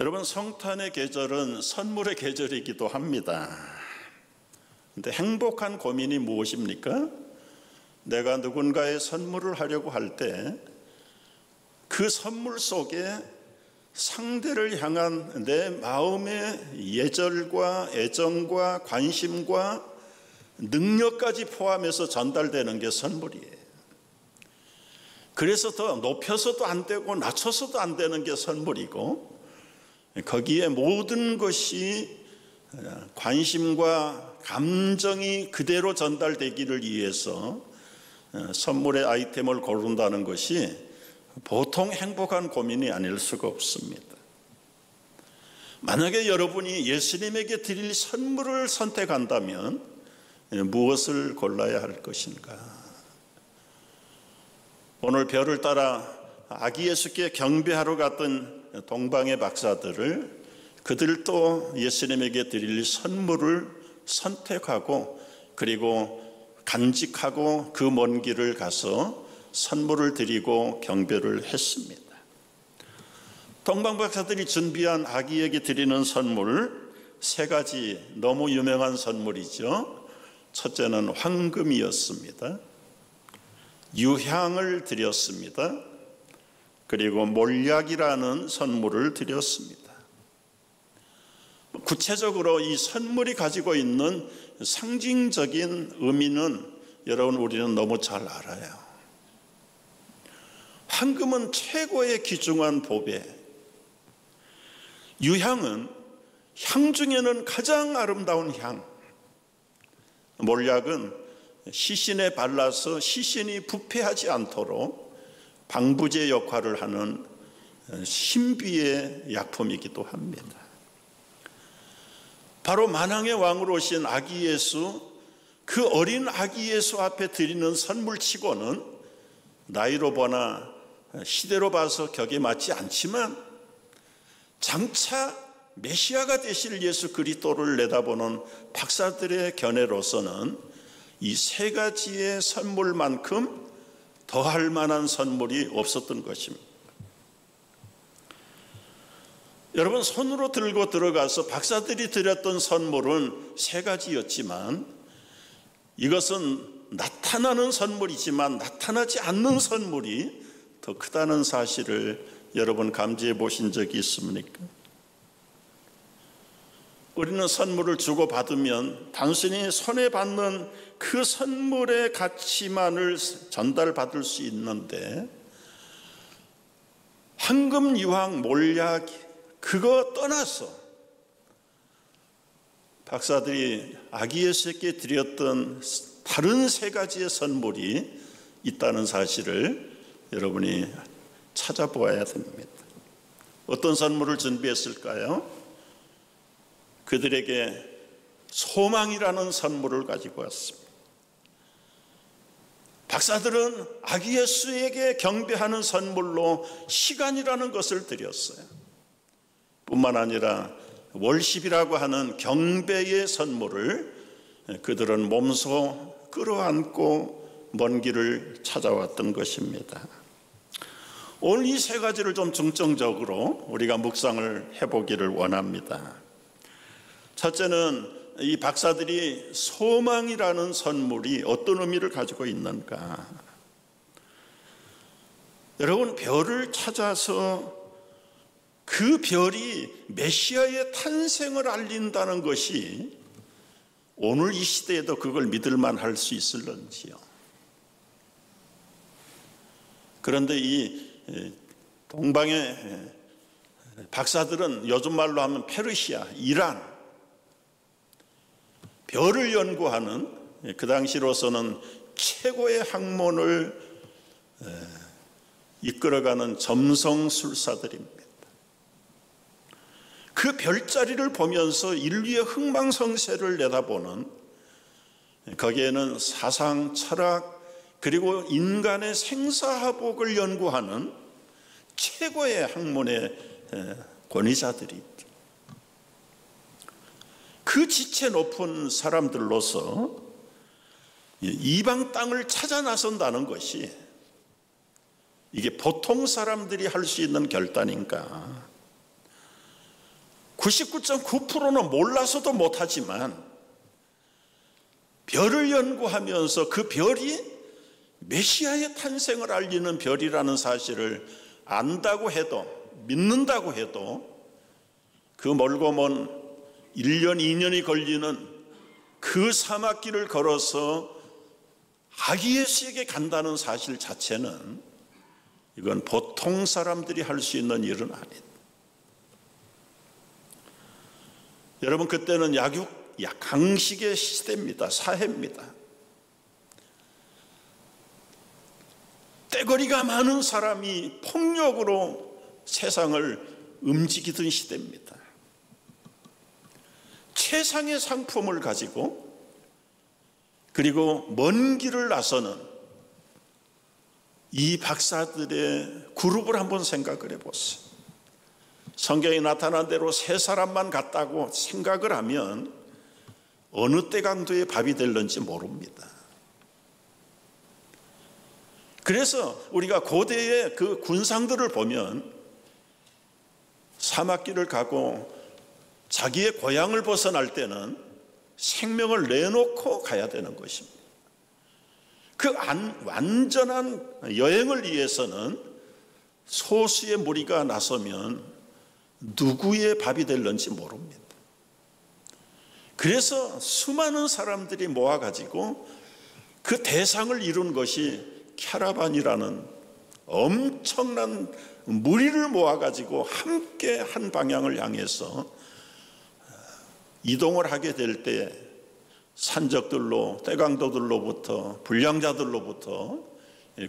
여러분, 성탄의 계절은 선물의 계절이기도 합니다. 근데 행복한 고민이 무엇입니까? 내가 누군가의 선물을 하려고 할 때 그 선물 속에 상대를 향한 내 마음의 예절과 애정과 관심과 능력까지 포함해서 전달되는 게 선물이에요. 그래서 더 높여서도 안 되고 낮춰서도 안 되는 게 선물이고, 거기에 모든 것이 관심과 감정이 그대로 전달되기를 위해서 선물의 아이템을 고른다는 것이 보통 행복한 고민이 아닐 수가 없습니다. 만약에 여러분이 예수님에게 드릴 선물을 선택한다면 무엇을 골라야 할 것인가? 오늘 별을 따라 아기 예수께 경배하러 갔던 동방의 박사들을, 그들도 예수님에게 드릴 선물을 선택하고 그리고 간직하고 그 먼 길을 가서 선물을 드리고 경배를 했습니다. 동방 박사들이 준비한 아기에게 드리는 선물 세 가지, 너무 유명한 선물이죠. 첫째는 황금이었습니다. 유향을 드렸습니다. 그리고 몰약이라는 선물을 드렸습니다. 구체적으로 이 선물이 가지고 있는 상징적인 의미는 여러분, 우리는 너무 잘 알아요. 황금은 최고의 귀중한 보배, 유향은 향 중에는 가장 아름다운 향, 몰약은 시신에 발라서 시신이 부패하지 않도록 방부제 역할을 하는 신비의 약품이기도 합니다. 바로 만왕의 왕으로 오신 아기 예수, 그 어린 아기 예수 앞에 드리는 선물치고는 나이로 보나 시대로 봐서 격에 맞지 않지만 장차 메시아가 되실 예수 그리스도를 내다보는 박사들의 견해로서는 이 세 가지의 선물만큼 더할 만한 선물이 없었던 것입니다. 여러분, 손으로 들고 들어가서 박사들이 드렸던 선물은 세 가지였지만 이것은 나타나는 선물이지만 나타나지 않는 선물이 더 크다는 사실을 여러분 감지해 보신 적이 있습니까? 우리는 선물을 주고받으면 단순히 손에 받는 그 선물의 가치만을 전달받을 수 있는데, 황금, 유황, 몰약, 그거 떠나서 박사들이 아기 예수께 드렸던 다른 세 가지의 선물이 있다는 사실을 여러분이 찾아보아야 됩니다. 어떤 선물을 준비했을까요? 그들에게 소망이라는 선물을 가지고 왔습니다. 박사들은 아기 예수에게 경배하는 선물로 시간이라는 것을 드렸어요. 뿐만 아니라 월십이라고 하는 경배의 선물을 그들은 몸소 끌어안고 먼 길을 찾아왔던 것입니다. 오늘 이 세 가지를 좀 중점적으로 우리가 묵상을 해보기를 원합니다. 첫째는 이 박사들이 소망이라는 선물이 어떤 의미를 가지고 있는가? 여러분, 별을 찾아서 그 별이 메시아의 탄생을 알린다는 것이 오늘 이 시대에도 그걸 믿을만 할 수 있을런지요? 그런데 이 동방의 박사들은 요즘 말로 하면 페르시아, 이란, 별을 연구하는 그 당시로서는 최고의 학문을 이끌어가는 점성술사들입니다. 그 별자리를 보면서 인류의 흥망성쇠를 내다보는, 거기에는 사상, 철학, 그리고 인간의 생사화복을 연구하는 최고의 학문의 권위자들이 있죠. 그 지체 높은 사람들로서 이방 땅을 찾아 나선다는 것이 이게 보통 사람들이 할 수 있는 결단인가? 99.9%는 몰라서도 못하지만 별을 연구하면서 그 별이 메시아의 탄생을 알리는 별이라는 사실을 안다고 해도, 믿는다고 해도 그 멀고 먼 1년, 2년이 걸리는 그 사막길을 걸어서 아기 예수에게 간다는 사실 자체는 이건 보통 사람들이 할 수 있는 일은 아니다. 여러분, 그때는 강식의 시대입니다. 사회입니다. 떼거리가 많은 사람이 폭력으로 세상을 움직이던 시대입니다. 최상의 상품을 가지고 그리고 먼 길을 나서는 이 박사들의 그룹을 한번 생각을 해보세요. 성경에 나타난 대로 세 사람만 갔다고 생각을 하면 어느 때강도의 밥이 될는지 모릅니다. 그래서 우리가 고대의 그 군상들을 보면 사막길을 가고 자기의 고향을 벗어날 때는 생명을 내놓고 가야 되는 것입니다. 그 완전한 여행을 위해서는 소수의 무리가 나서면 누구의 밥이 될는지 모릅니다. 그래서 수많은 사람들이 모아가지고 그 대상을 이룬 것이 캐러반이라는 엄청난 무리를 모아가지고 함께 한 방향을 향해서 이동을 하게 될 때 산적들로, 떼강도들로부터, 불량자들로부터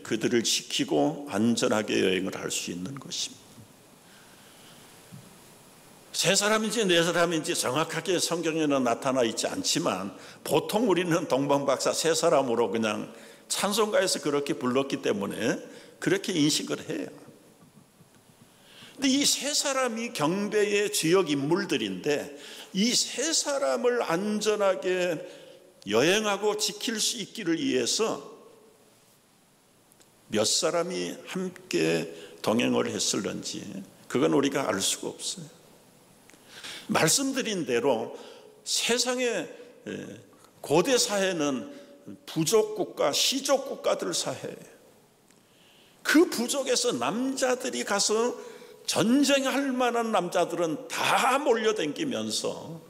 그들을 지키고 안전하게 여행을 할 수 있는 것입니다. 세 사람인지 네 사람인지 정확하게 성경에는 나타나 있지 않지만 보통 우리는 동방박사 세 사람으로 그냥 찬송가에서 그렇게 불렀기 때문에 그렇게 인식을 해요. 근데 이 세 사람이 경배의 주역 인물들인데 이 세 사람을 안전하게 여행하고 지킬 수 있기를 위해서 몇 사람이 함께 동행을 했을런지 그건 우리가 알 수가 없어요. 말씀드린 대로 세상의 고대 사회는 부족 국가, 시족 국가들 사회예요. 그 부족에서 남자들이 가서 전쟁할 만한 남자들은 다 몰려다니면서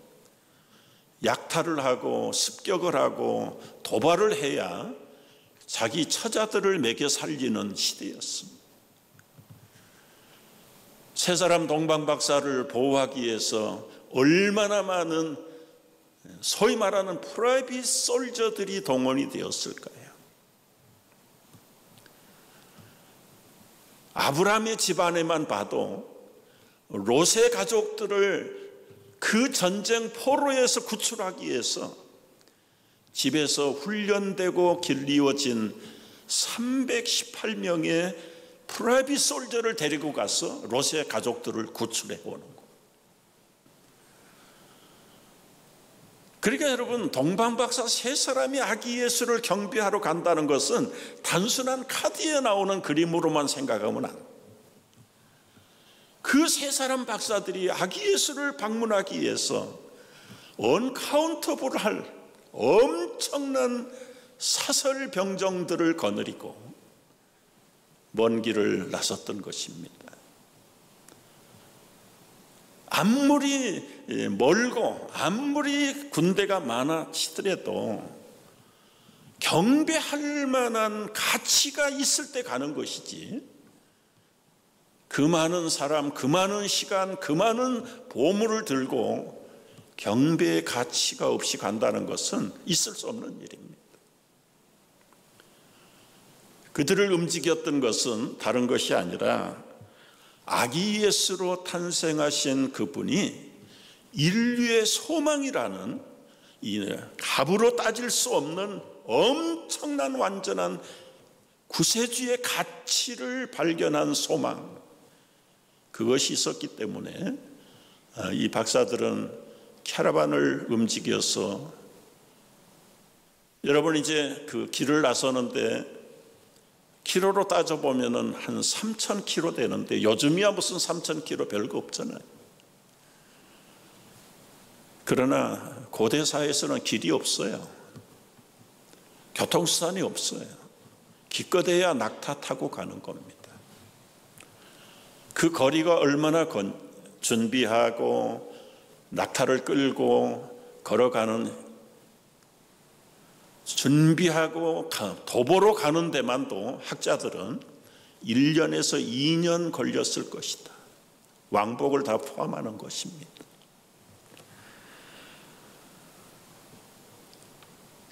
약탈을 하고 습격을 하고 도발을 해야 자기 처자들을 먹여 살리는 시대였습니다. 세 사람 동방박사를 보호하기 위해서 얼마나 많은 소위 말하는 프라이빗 솔저들이 동원이 되었을까요? 아브라함의 집안에만 봐도 롯의 가족들을 그 전쟁 포로에서 구출하기 위해서 집에서 훈련되고 길리워진 318명의 프라이빗 솔저를 데리고 가서 롯의 가족들을 구출해 오는 거. 그러니까 여러분, 동방박사 세 사람이 아기 예수를 경배하러 간다는 것은 단순한 카드에 나오는 그림으로만 생각하면 안 돼요. 그 세 사람 박사들이 아기 예수를 방문하기 위해서 언카운터블할 엄청난 사설 병정들을 거느리고 먼 길을 나섰던 것입니다. 아무리 멀고 아무리 군대가 많아 치더라도 경배할 만한 가치가 있을 때 가는 것이지, 그 많은 사람, 그 많은 시간, 그 많은 보물을 들고 경배의 가치가 없이 간다는 것은 있을 수 없는 일입니다. 그들을 움직였던 것은 다른 것이 아니라 아기 예수로 탄생하신 그분이 인류의 소망이라는 이 값으로 따질 수 없는 엄청난 완전한 구세주의 가치를 발견한 소망, 그것이 있었기 때문에 이 박사들은 캐러반을 움직여서, 여러분 이제 그 길을 나서는데 키로로 따져보면 한 3,000km 되는데 요즘이야 무슨 3,000km 별거 없잖아요. 그러나 고대 사회에서는 길이 없어요. 교통수단이 없어요. 기껏해야 낙타 타고 가는 겁니다. 그 거리가 얼마나 준비하고 낙타를 끌고 걸어가는, 준비하고 도보로 가는 데만도 학자들은 1년에서 2년 걸렸을 것이다. 왕복을 다 포함하는 것입니다.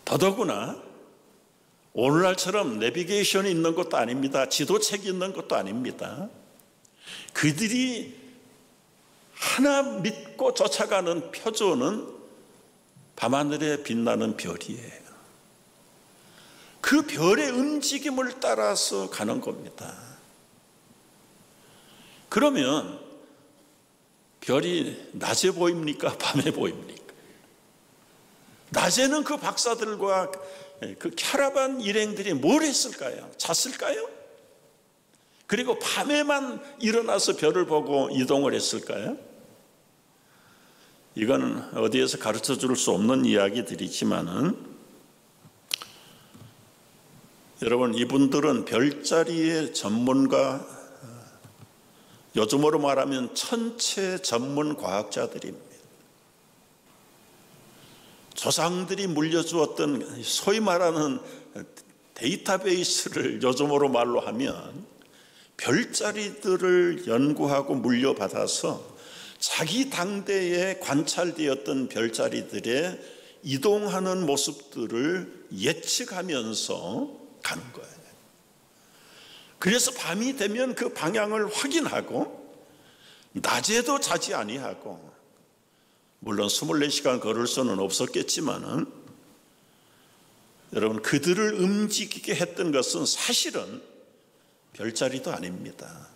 더더구나 오늘날처럼 내비게이션이 있는 것도 아닙니다. 지도책이 있는 것도 아닙니다. 그들이 하나 믿고 쫓아가는 표조는 밤하늘에 빛나는 별이에요. 그 별의 움직임을 따라서 가는 겁니다. 그러면 별이 낮에 보입니까? 밤에 보입니까? 낮에는 그 박사들과 그 캐러반 일행들이 뭘 했을까요? 잤을까요? 그리고 밤에만 일어나서 별을 보고 이동을 했을까요? 이건 어디에서 가르쳐 줄 수 없는 이야기들이지만은, 여러분, 이분들은 별자리의 전문가, 요즘으로 말하면 천체 전문 과학자들입니다. 조상들이 물려주었던 소위 말하는 데이터베이스를 요즘으로 말로 하면 별자리들을 연구하고 물려받아서 자기 당대에 관찰되었던 별자리들의 이동하는 모습들을 예측하면서 가는 거예요. 그래서 밤이 되면 그 방향을 확인하고 낮에도 자지 아니하고, 물론 24시간 걸을 수는 없었겠지만은, 여러분, 그들을 움직이게 했던 것은 사실은 별자리도 아닙니다.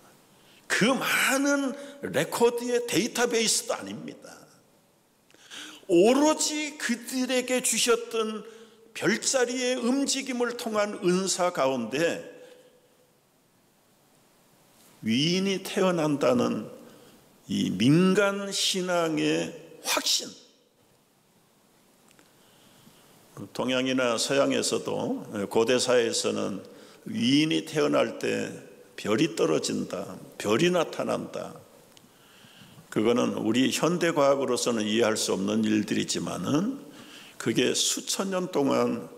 그 많은 레코드의 데이터베이스도 아닙니다. 오로지 그들에게 주셨던 별자리의 움직임을 통한 은사 가운데 위인이 태어난다는 이 민간 신앙의 확신, 동양이나 서양에서도 고대 사회에서는 위인이 태어날 때 별이 떨어진다, 별이 나타난다. 그거는 우리 현대과학으로서는 이해할 수 없는 일들이지만은 그게 수천 년 동안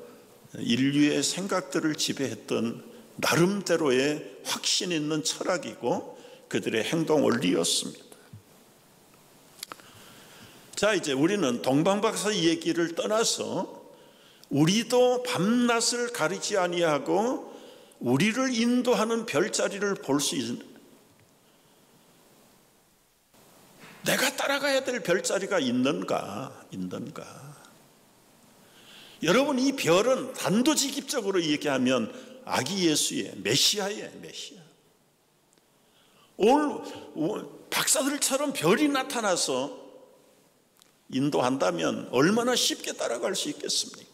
인류의 생각들을 지배했던 나름대로의 확신 있는 철학이고 그들의 행동 원리였습니다. 자, 이제 우리는 동방박사 얘기를 떠나서 우리도 밤낮을 가리지 아니하고 우리를 인도하는 별자리를 볼 수 있는, 내가 따라가야 될 별자리가 있는가? 여러분, 이 별은 단도직입적으로 얘기하면 아기 예수의 메시아예요. 메시아. 오늘 박사들처럼 별이 나타나서 인도한다면 얼마나 쉽게 따라갈 수 있겠습니까?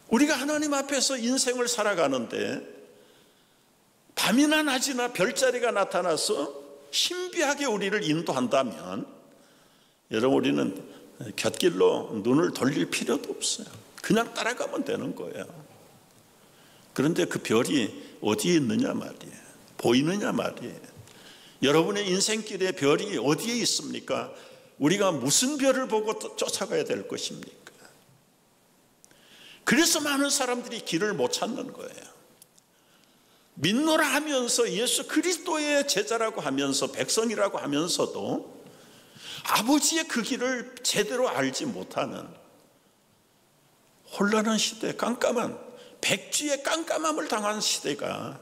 우리가 하나님 앞에서 인생을 살아가는데 밤이나 낮이나 별자리가 나타나서 신비하게 우리를 인도한다면, 여러분, 우리는 곁길로 눈을 돌릴 필요도 없어요. 그냥 따라가면 되는 거예요. 그런데 그 별이 어디에 있느냐 말이에요. 보이느냐 말이에요. 여러분의 인생길에 별이 어디에 있습니까? 우리가 무슨 별을 보고 쫓아가야 될 것입니까? 그래서 많은 사람들이 길을 못 찾는 거예요. 믿노라 하면서 예수 그리스도의 제자라고 하면서 백성이라고 하면서도 아버지의 그 길을 제대로 알지 못하는 혼란한 시대, 깜깜한, 백지의 깜깜함을 당한 시대가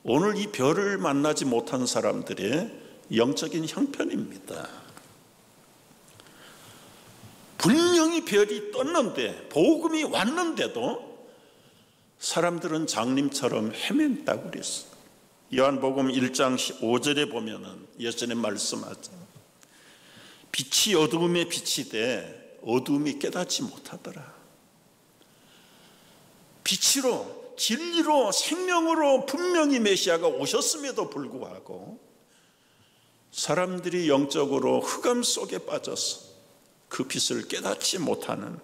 오늘 이 별을 만나지 못한 사람들의 영적인 형편입니다. 분명히 별이 떴는데, 복음이 왔는데도 사람들은 장님처럼 헤맨다고 그랬어요. 요한복음 1장 5절에 보면은 예수님 말씀하죠. 빛이 어두움에 비치되 어두움이 깨닫지 못하더라. 빛으로, 진리로, 생명으로 분명히 메시아가 오셨음에도 불구하고 사람들이 영적으로 흑암 속에 빠져서 그 빛을 깨닫지 못하는,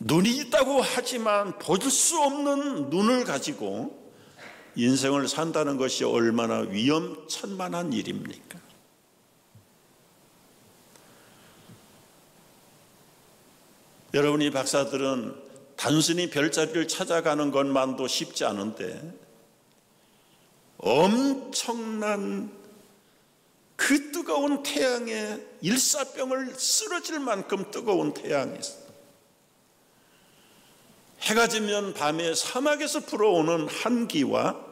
눈이 있다고 하지만 볼 수 없는 눈을 가지고 인생을 산다는 것이 얼마나 위험천만한 일입니까? 여러분이 박사들은 단순히 별자리를 찾아가는 것만도 쉽지 않은데 엄청난 그 뜨거운 태양에, 일사병을 쓰러질 만큼 뜨거운 태양에서, 해가 지면 밤에 사막에서 불어오는 한기와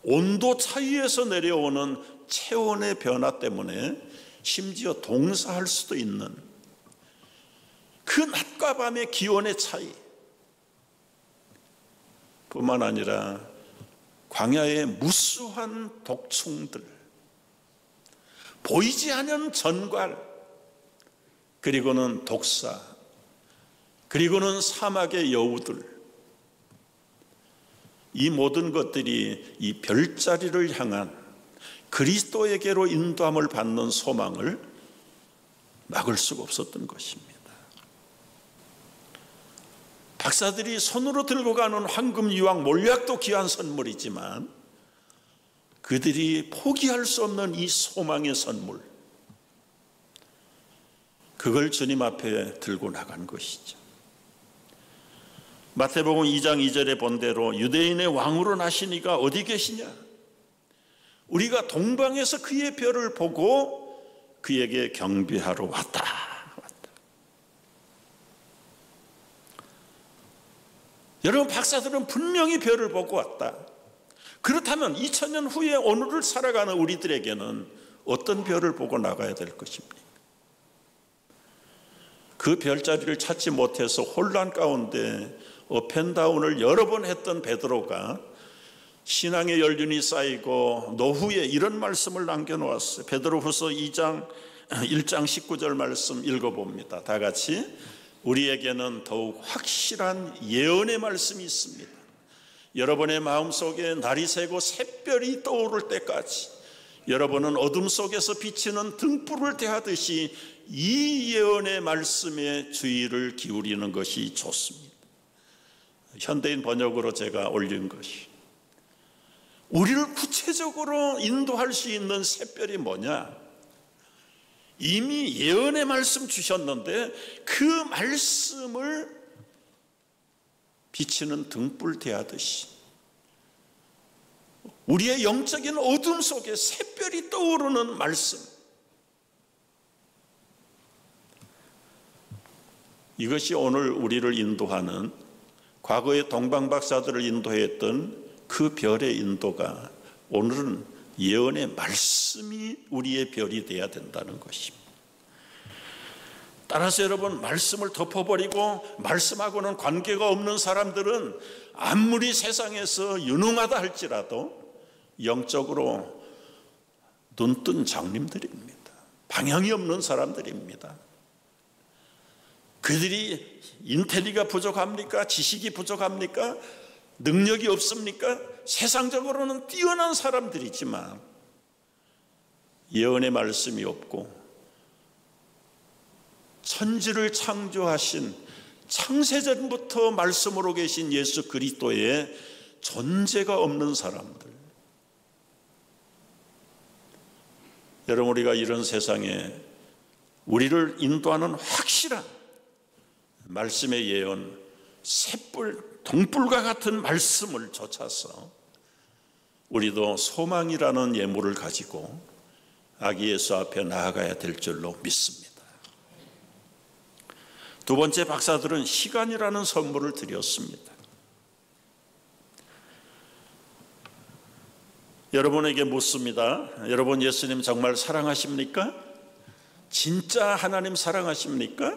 온도 차이에서 내려오는 체온의 변화 때문에 심지어 동사할 수도 있는 그 낮과 밤의 기온의 차이 뿐만 아니라 광야의 무수한 독충들, 보이지 않는 전갈, 그리고는 독사, 그리고는 사막의 여우들, 이 모든 것들이 이 별자리를 향한 그리스도에게로 인도함을 받는 소망을 막을 수가 없었던 것입니다. 박사들이 손으로 들고 가는 황금 유황 몰약도 귀한 선물이지만 그들이 포기할 수 없는 이 소망의 선물, 그걸 주님 앞에 들고 나간 것이죠. 마태복음 2장 2절에 본대로 유대인의 왕으로 나시니가 어디 계시냐? 우리가 동방에서 그의 별을 보고 그에게 경배하러 왔다. 여러분, 박사들은 분명히 별을 보고 왔다. 그렇다면 2000년 후에 오늘을 살아가는 우리들에게는 어떤 별을 보고 나가야 될 것입니까? 그 별자리를 찾지 못해서 혼란 가운데 업앤다운을 여러 번 했던 베드로가 신앙의 연륜이 쌓이고 노후에 이런 말씀을 남겨놓았어요. 베드로후서 1장 19절 말씀 읽어봅니다. 다 같이. 우리에게는 더욱 확실한 예언의 말씀이 있습니다. 여러분의 마음속에 날이 새고 샛별이 떠오를 때까지 여러분은 어둠 속에서 비치는 등불을 대하듯이 이 예언의 말씀에 주의를 기울이는 것이 좋습니다. 현대인 번역으로 제가 올린 것이, 우리를 구체적으로 인도할 수 있는 샛별이 뭐냐? 이미 예언의 말씀 주셨는데 그 말씀을 비치는 등불 대하듯이 우리의 영적인 어둠 속에 샛별이 떠오르는 말씀, 이것이 오늘 우리를 인도하는, 과거의 동방박사들을 인도했던 그 별의 인도가 오늘은 예언의 말씀이 우리의 별이 되어야 된다는 것입니다. 따라서 여러분, 말씀을 덮어버리고 말씀하고는 관계가 없는 사람들은 아무리 세상에서 유능하다 할지라도 영적으로 눈뜬 장님들입니다. 방향이 없는 사람들입니다. 그들이 인텔리가 부족합니까? 지식이 부족합니까? 능력이 없습니까? 세상적으로는 뛰어난 사람들이지만 예언의 말씀이 없고 천지를 창조하신, 창세전부터 말씀으로 계신 예수 그리스도의 존재가 없는 사람들. 여러분, 우리가 이런 세상에 우리를 인도하는 확실한 말씀의 예언, 샛불, 등불과 같은 말씀을 좇아서 우리도 소망이라는 예물을 가지고 아기 예수 앞에 나아가야 될 줄로 믿습니다. 두 번째, 박사들은 시간이라는 선물을 드렸습니다. 여러분에게 묻습니다. 여러분, 예수님 정말 사랑하십니까? 진짜 하나님 사랑하십니까?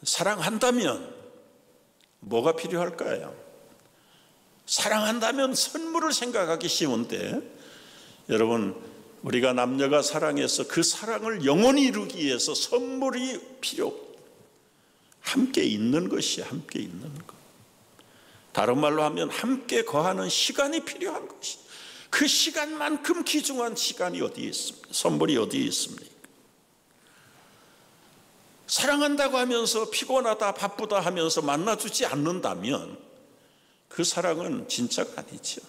사랑한다면 뭐가 필요할까요? 사랑한다면 선물을 생각하기 쉬운데, 여러분, 우리가 남녀가 사랑해서 그 사랑을 영원히 이루기 위해서 선물이 필요, 함께 있는 것이, 함께 있는 것. 다른 말로 하면 함께 거하는 시간이 필요한 것이. 그 시간만큼 귀중한 시간이 어디에 있습니까? 선물이 어디에 있습니까? 사랑한다고 하면서 피곤하다 바쁘다 하면서 만나주지 않는다면 그 사랑은 진짜가 아니죠.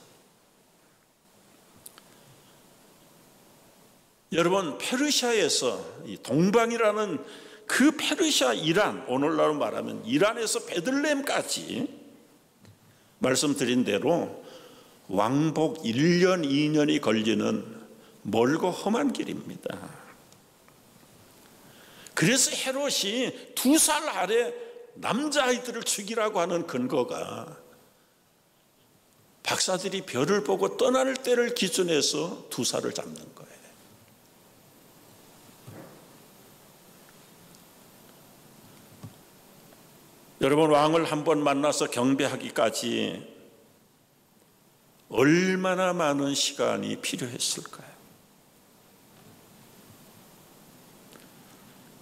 여러분, 페르시아에서 이 동방이라는 그 페르시아 이란, 오늘날로 말하면 이란에서 베들레헴까지 말씀드린 대로 왕복 1년 2년이 걸리는 멀고 험한 길입니다. 그래서 헤롯이 2살 아래 남자아이들을 죽이라고 하는 근거가 박사들이 별을 보고 떠날 때를 기준해서 2살을 잡는 거예요. 여러분, 왕을 한번 만나서 경배하기까지 얼마나 많은 시간이 필요했을까요?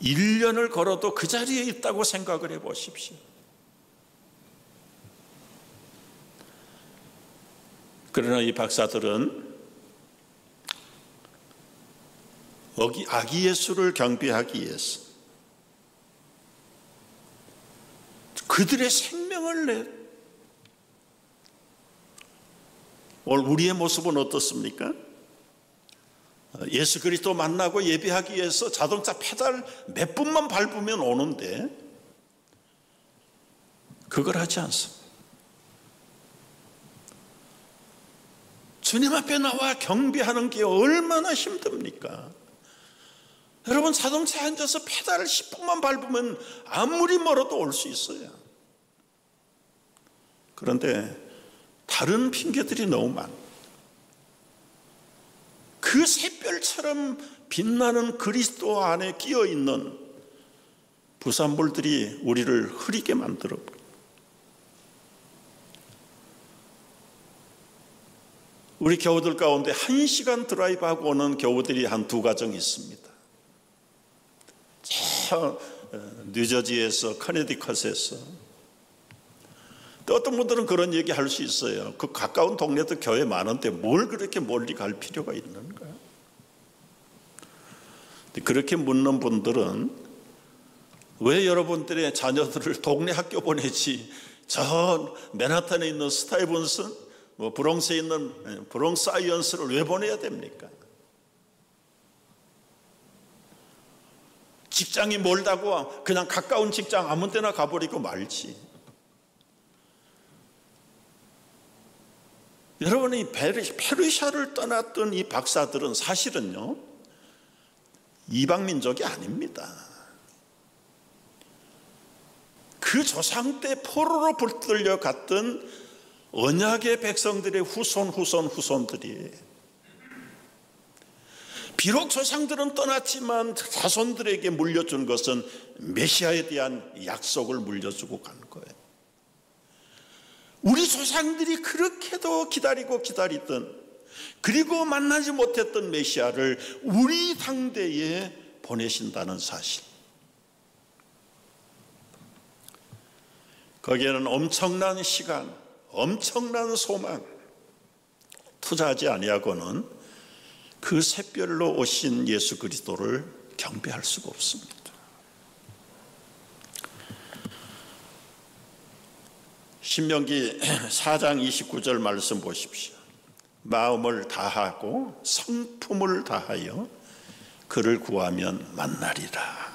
1년을 걸어도 그 자리에 있다고 생각을 해보십시오. 그러나 이 박사들은 아기 예수를 경배하기 위해서 그들의 생명을 내. 오늘 우리의 모습은 어떻습니까? 예수 그리스도 만나고 예배하기 위해서 자동차 페달 몇 분만 밟으면 오는데 그걸 하지 않습니다. 주님 앞에 나와 경배하는 게 얼마나 힘듭니까? 여러분, 자동차에 앉아서 페달을 10분만 밟으면 아무리 멀어도 올 수 있어요. 그런데 다른 핑계들이 너무 많아요. 그 샛별처럼 빛나는 그리스도 안에 끼어있는 부산물들이 우리를 흐리게 만들어버려요. 우리 교우들 가운데 1시간 드라이브하고 오는 교우들이 한 2가정 있습니다. 저 뉴저지에서, 커네디컷에서. 또 어떤 분들은 그런 얘기 할 수 있어요. 그 가까운 동네도 교회 많은데 뭘 그렇게 멀리 갈 필요가 있는가? 그렇게 묻는 분들은 왜 여러분들의 자녀들을 동네 학교 보내지 저 맨하탄에 있는 스타이븐슨, 브롱스에 있는 브롱스 사이언스를 왜 보내야 됩니까? 직장이 멀다고 그냥 가까운 직장 아무 데나 가버리고 말지. 여러분이 페르시아를 떠났던 이 박사들은 사실은요, 이방민족이 아닙니다. 그 조상 때 포로로 붙들려 갔던 언약의 백성들의 후손들이에요. 비록 조상들은 떠났지만 자손들에게 물려준 것은 메시아에 대한 약속을 물려주고 간 거예요. 우리 조상들이 그렇게도 기다리던, 그리고 만나지 못했던 메시아를 우리 당대에 보내신다는 사실. 거기에는 엄청난 시간, 엄청난 소망 투자하지 아니하고는 그 샛별로 오신 예수 그리스도를 경배할 수가 없습니다. 신명기 4장 29절 말씀 보십시오. 마음을 다하고 성품을 다하여 그를 구하면 만나리라.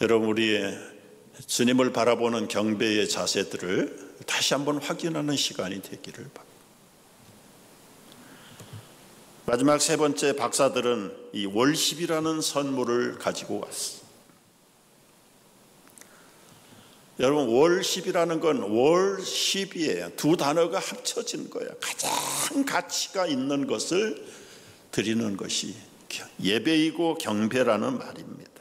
여러분, 우리의 주님을 바라보는 경배의 자세들을 다시 한번 확인하는 시간이 되기를 바랍니다. 마지막 3번째, 박사들은 이 월십이라는 선물을 가지고 왔습니다. 여러분, 월십이라는 건 월십이에요. 2 단어가 합쳐진 거예요. 가장 가치가 있는 것을 드리는 것이 예배이고 경배라는 말입니다.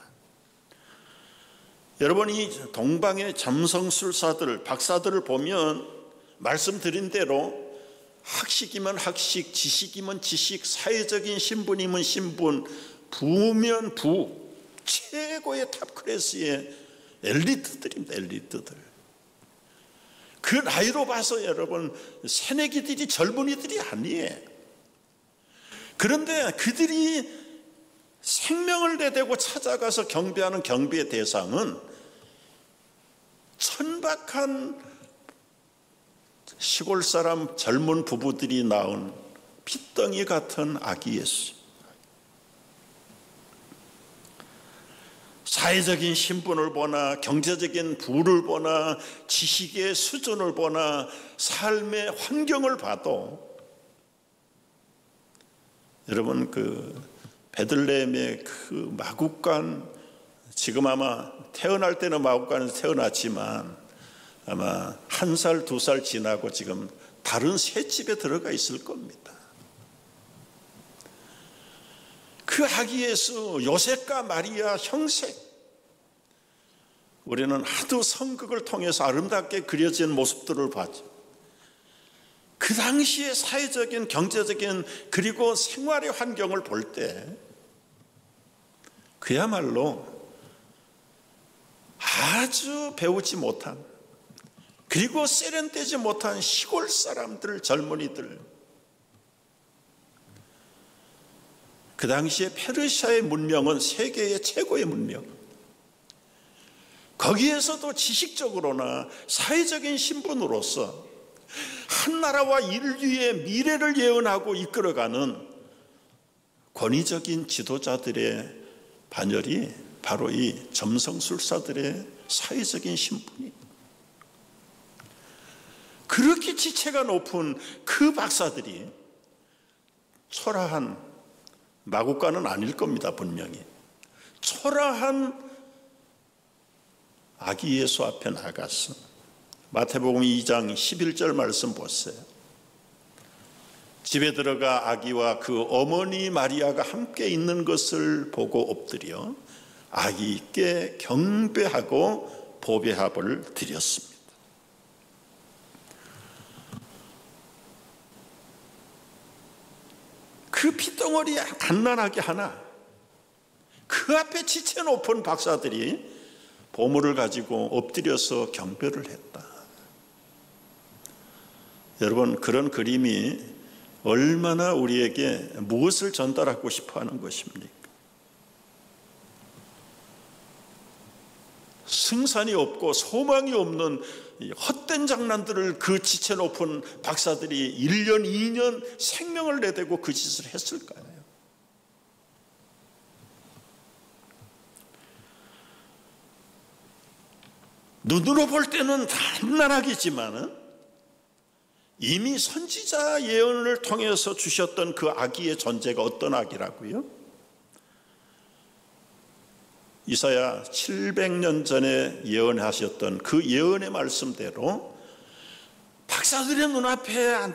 여러분, 이 동방의 점성술사들, 박사들을 보면 말씀드린 대로 학식이면 학식, 지식이면 지식, 사회적인 신분이면 신분, 부면 부, 최고의 탑 클래스의 엘리트들입니다. 엘리트들. 그 나이로 봐서 여러분 새내기들이 젊은이들이 아니에요. 그런데 그들이 생명을 내대고 찾아가서 경배하는 경배의 대상은 천박한 시골 사람 젊은 부부들이 낳은 핏덩이 같은 아기 예수. 사회적인 신분을 보나 경제적인 부를 보나 지식의 수준을 보나 삶의 환경을 봐도 여러분 그 베들레헴의 그 마구간, 지금 아마 태어날 때는 마구간에서 태어났지만 아마 1살, 2살 지나고 지금 다른 새 집에 들어가 있을 겁니다. 그 아기 예수 요셉과 마리아 형색, 우리는 하도 성극을 통해서 아름답게 그려진 모습들을 봤죠. 그 당시의 사회적인, 경제적인 그리고 생활의 환경을 볼 때 그야말로 아주 배우지 못한, 그리고 세련되지 못한 시골 사람들, 젊은이들, 그 당시에 페르시아의 문명은 세계의 최고의 문명, 거기에서도 지식적으로나 사회적인 신분으로서 한 나라와 인류의 미래를 예언하고 이끌어가는 권위적인 지도자들의 반열이 바로 이 점성술사들의 사회적인 신분이, 그렇게 지체가 높은 그 박사들이 초라한, 마구간은 아닐 겁니다. 분명히 초라한 아기 예수 앞에 나가서 마태복음 2장 11절 말씀 보세요. 집에 들어가 아기와 그 어머니 마리아가 함께 있는 것을 보고 엎드려 아기께 경배하고 보배합을 드렸습니다. 그 핏덩어리 갓난아기 하나, 그 앞에 지체 높은 박사들이 보물을 가지고 엎드려서 경배를 했다. 여러분, 그런 그림이 얼마나 우리에게 무엇을 전달하고 싶어 하는 것입니까? 승산이 없고 소망이 없는 헛된 장난들을 그 지체 높은 박사들이 1년, 2년 생명을 내대고 그 짓을 했을까요? 눈으로 볼 때는 단란하겠지만은 이미 선지자 예언을 통해서 주셨던 그 아기의 존재가 어떤 아기라고요? 이사야 700년 전에 예언하셨던 그 예언의 말씀대로 박사들의 눈앞에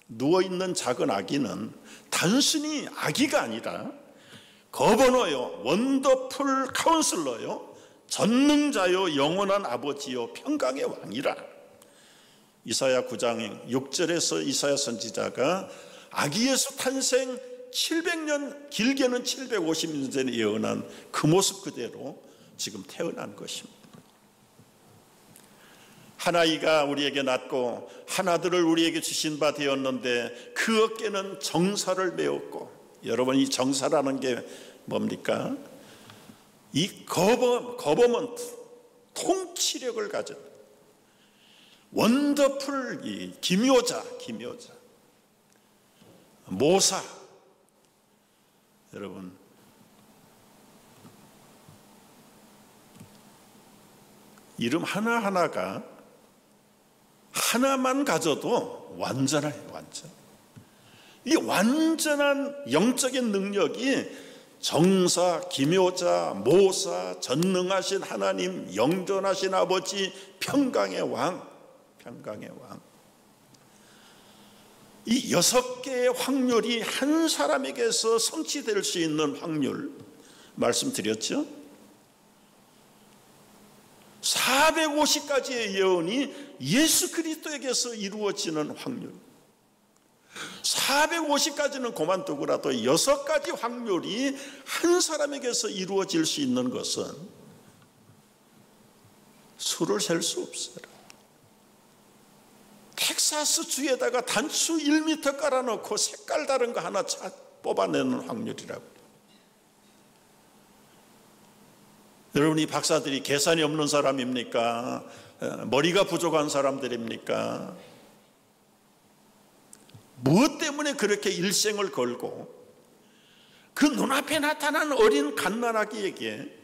누워있는 작은 아기는 단순히 아기가 아니라 거버너요, 원더풀 카운슬러요, 전능자요, 영원한 아버지요, 평강의 왕이라. 이사야 9장 6절에서 이사야 선지자가 아기 예수 탄생 700년, 길게는 750년 전에 예언한 그 모습 그대로 지금 태어난 것입니다. 한 아이가 우리에게 낳고 한 아들을 우리에게 주신 바 되었는데 그 어깨는 정사를 메었고, 여러분 이 정사라는 게 뭡니까? 이 거범은 통치력을 가진 원더풀 이 기묘자, 모사. 여러분, 이름 하나하나가 하나만 가져도 완전해요, 완전. 이 완전한 영적인 능력이 정사, 기묘자, 모사, 전능하신 하나님, 영존하신 아버지, 평강의 왕, 이 6개의 확률이 한 사람에게서 성취될 수 있는 확률 말씀드렸죠? 450가지의 예언이 예수 그리스도에게서 이루어지는 확률, 450가지는 그만두고라도 6가지 확률이 한 사람에게서 이루어질 수 있는 것은 수를 셀 수 없어요. 텍사스 주에다가 단추 1m 깔아놓고 색깔 다른 거 하나 뽑아내는 확률이라고. 여러분, 이 박사들이 계산이 없는 사람입니까? 머리가 부족한 사람들입니까? 무엇 때문에 그렇게 일생을 걸고 그 눈앞에 나타난 어린 갓난아기에게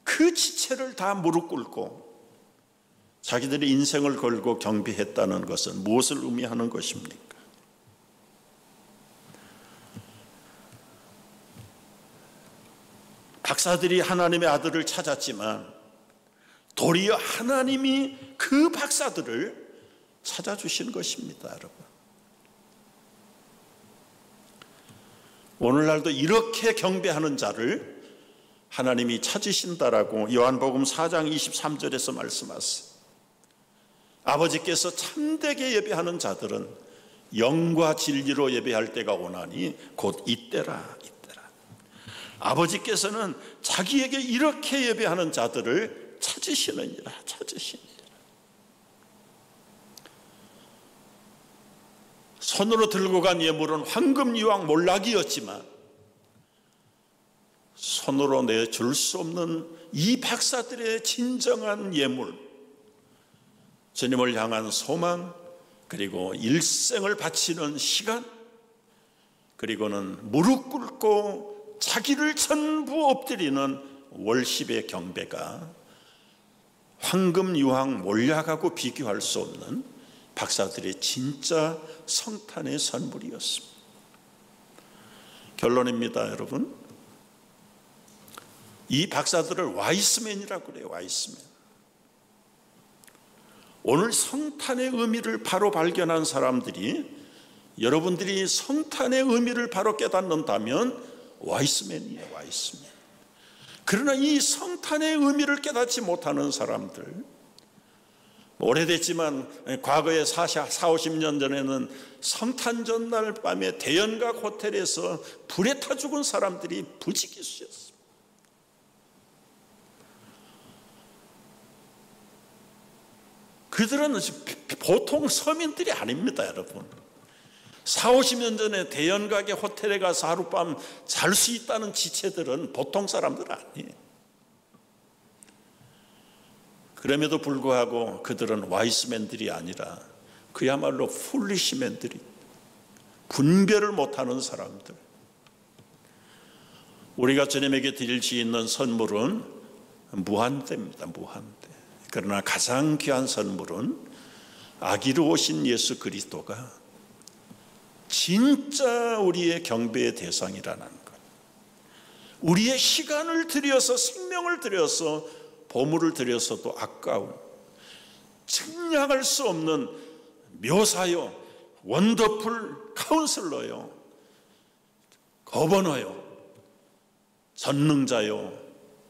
그 지체를 다 무릎 꿇고 자기들의 인생을 걸고 경배했다는 것은 무엇을 의미하는 것입니까? 박사들이 하나님의 아들을 찾았지만 도리어 하나님이 그 박사들을 찾아주신 것입니다, 여러분. 오늘날도 이렇게 경배하는 자를 하나님이 찾으신다라고 요한복음 4장 23절에서 말씀하세요. 아버지께서 참되게 예배하는 자들은 영과 진리로 예배할 때가 오나니 곧 이때라. 아버지께서는 자기에게 이렇게 예배하는 자들을 찾으시느니라. 손으로 들고 간 예물은 황금, 유황, 몰락이었지만 손으로 내줄 수 없는 이 박사들의 진정한 예물, 주님을 향한 소망, 그리고 일생을 바치는 시간, 그리고는 무릎 꿇고 자기를 전부 엎드리는 월십의 경배가 황금, 유황, 몰약하고 비교할 수 없는 박사들의 진짜 성탄의 선물이었습니다. 결론입니다, 여러분. 이 박사들을 와이스맨이라고 그래요. 와이스맨. 오늘 성탄의 의미를 바로 발견한 사람들이, 여러분들이 성탄의 의미를 바로 깨닫는다면 와이스맨이에요. 와이스맨. 그러나 이 성탄의 의미를 깨닫지 못하는 사람들, 오래됐지만 과거에 40-50년 전에는 성탄 전날 밤에 대연각 호텔에서 불에 타 죽은 사람들이 부지기수였습니다. 그들은 보통 서민들이 아닙니다, 여러분. 40-50년 전에 대연각의 호텔에 가서 하룻밤 잘 수 있다는 지체들은 보통 사람들 아니에요. 그럼에도 불구하고 그들은 와이스맨들이 아니라 그야말로 풀리시맨들이, 분별을 못하는 사람들. 우리가 주님에게 드릴 수 있는 선물은 무한대입니다. 무한대. 그러나 가장 귀한 선물은 아기로 오신 예수 그리스도가 진짜 우리의 경배의 대상이라는 것. 우리의 시간을 들여서, 생명을 들여서, 보물을 들여서도 아까운, 측량할 수 없는 묘사요, 원더풀 카운슬러요, 거버너요, 전능자요,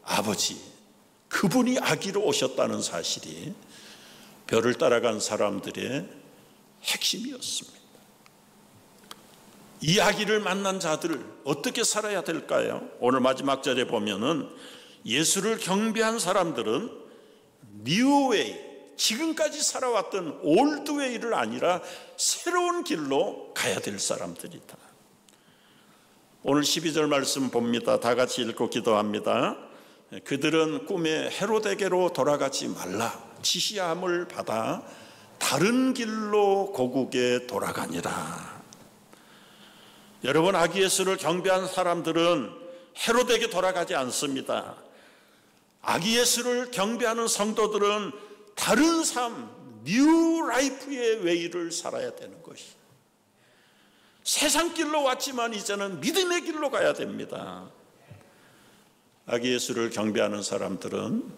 아버지, 그분이 아기로 오셨다는 사실이 별을 따라간 사람들의 핵심이었습니다. 이 아기를 만난 자들 어떻게 살아야 될까요? 오늘 마지막 절에 보면은 예수를 경배한 사람들은 뉴웨이, 지금까지 살아왔던 올드웨이를 아니라 새로운 길로 가야 될 사람들이다. 오늘 12절 말씀 봅니다. 다 같이 읽고 기도합니다. 그들은 꿈에 헤로데게로 돌아가지 말라 지시함을 받아 다른 길로 고국에 돌아가니라. 여러분, 아기 예수를 경배한 사람들은 헤로데게 돌아가지 않습니다. 아기 예수를 경배하는 성도들은 다른 삶, 뉴 라이프의 웨이를 살아야 되는 것이. 세상 길로 왔지만 이제는 믿음의 길로 가야 됩니다. 아기 예수를 경배하는 사람들은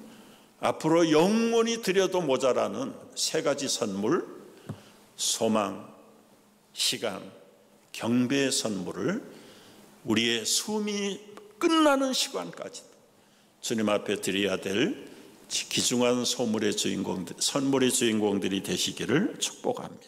앞으로 영원히 드려도 모자라는 세 가지 선물, 소망, 시간, 경배의 선물을 우리의 숨이 끝나는 시간까지 주님 앞에 드려야 될 귀중한 선물의 주인공들이 되시기를 축복합니다.